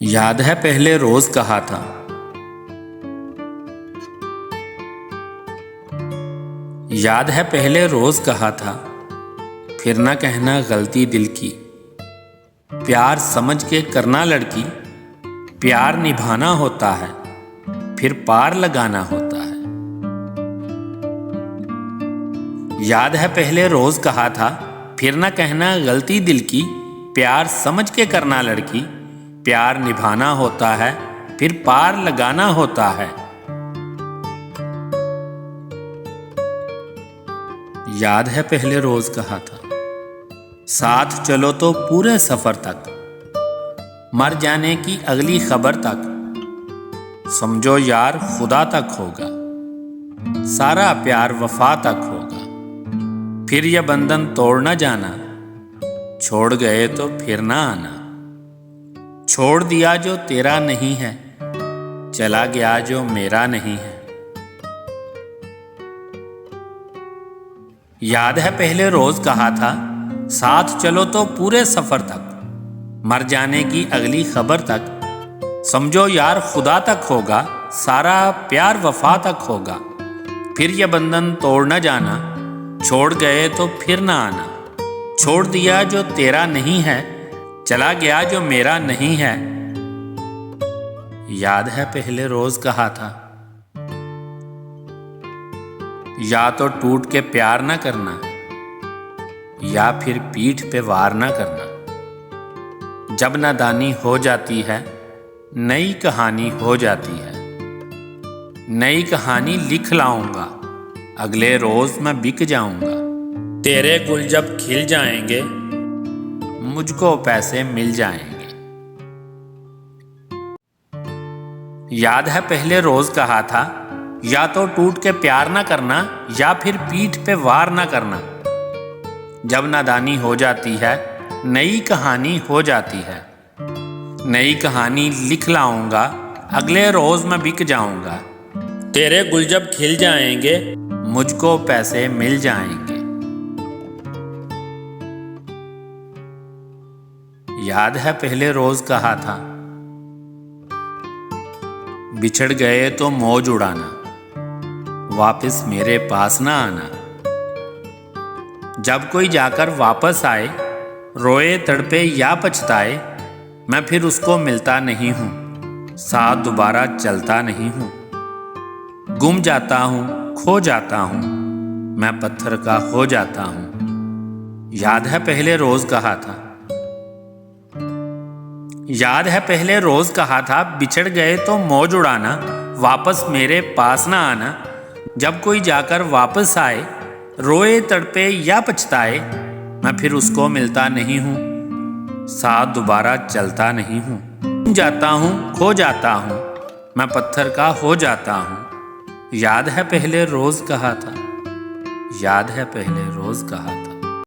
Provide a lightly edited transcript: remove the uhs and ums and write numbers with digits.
याद है पहले रोज कहा था। याद है पहले रोज कहा था, फिर ना कहना गलती दिल की। प्यार समझ के करना लड़की, प्यार निभाना होता है, फिर पार लगाना होता है। याद है पहले रोज कहा था, फिर ना कहना गलती दिल की। प्यार समझ के करना लड़की, प्यार निभाना होता है, फिर पार लगाना होता है। याद है पहले रोज कहा था, साथ चलो तो पूरे सफर तक, मर जाने की अगली खबर तक। समझो यार खुदा तक होगा, सारा प्यार वफा तक होगा। फिर यह बंधन तोड़ न जाना, छोड़ गए तो फिर ना आना। छोड़ दिया जो तेरा नहीं है, चला गया जो मेरा नहीं है। याद है पहले रोज कहा था, साथ चलो तो पूरे सफर तक, मर जाने की अगली खबर तक। समझो यार खुदा तक होगा, सारा प्यार वफा तक होगा। फिर यह बंधन तोड़ न जाना, छोड़ गए तो फिर ना आना। छोड़ दिया जो तेरा नहीं है, चला गया जो मेरा नहीं है। याद है पहले रोज कहा था, या तो टूट के प्यार ना करना, या फिर पीठ पे वार ना करना। जब नादानी हो जाती है, नई कहानी हो जाती है। नई कहानी लिख लाऊंगा, अगले रोज मैं बिक जाऊंगा। तेरे गुल जब खिल जाएंगे, मुझको पैसे मिल जाएंगे। याद है पहले रोज कहा था, या तो टूट के प्यार ना करना, या फिर पीठ पे वार ना करना। जब नादानी हो जाती है, नई कहानी हो जाती है। नई कहानी लिख लाऊंगा, अगले रोज मैं बिक जाऊंगा। तेरे गुल जब खिल जाएंगे, मुझको पैसे मिल जाएंगे। याद है पहले रोज कहा था, बिछड़ गए तो मौज उड़ाना, वापस मेरे पास ना आना। जब कोई जाकर वापस आए, रोए तड़पे या पछताए, मैं फिर उसको मिलता नहीं हूं, साथ दोबारा चलता नहीं हूं। गुम जाता हूं, खो जाता हूं, मैं पत्थर का हो जाता हूं। याद है पहले रोज कहा था। याद है पहले रोज कहा था, बिछड़ गए तो मौज उड़ाना, वापस मेरे पास ना आना। जब कोई जाकर वापस आए, रोए तड़पे या पछताए, मैं फिर उसको मिलता नहीं हूं, साथ दोबारा चलता नहीं हूं। जाता हूं, खो जाता हूं, मैं पत्थर का हो जाता हूं। याद है पहले रोज कहा था। याद है पहले रोज कहा था।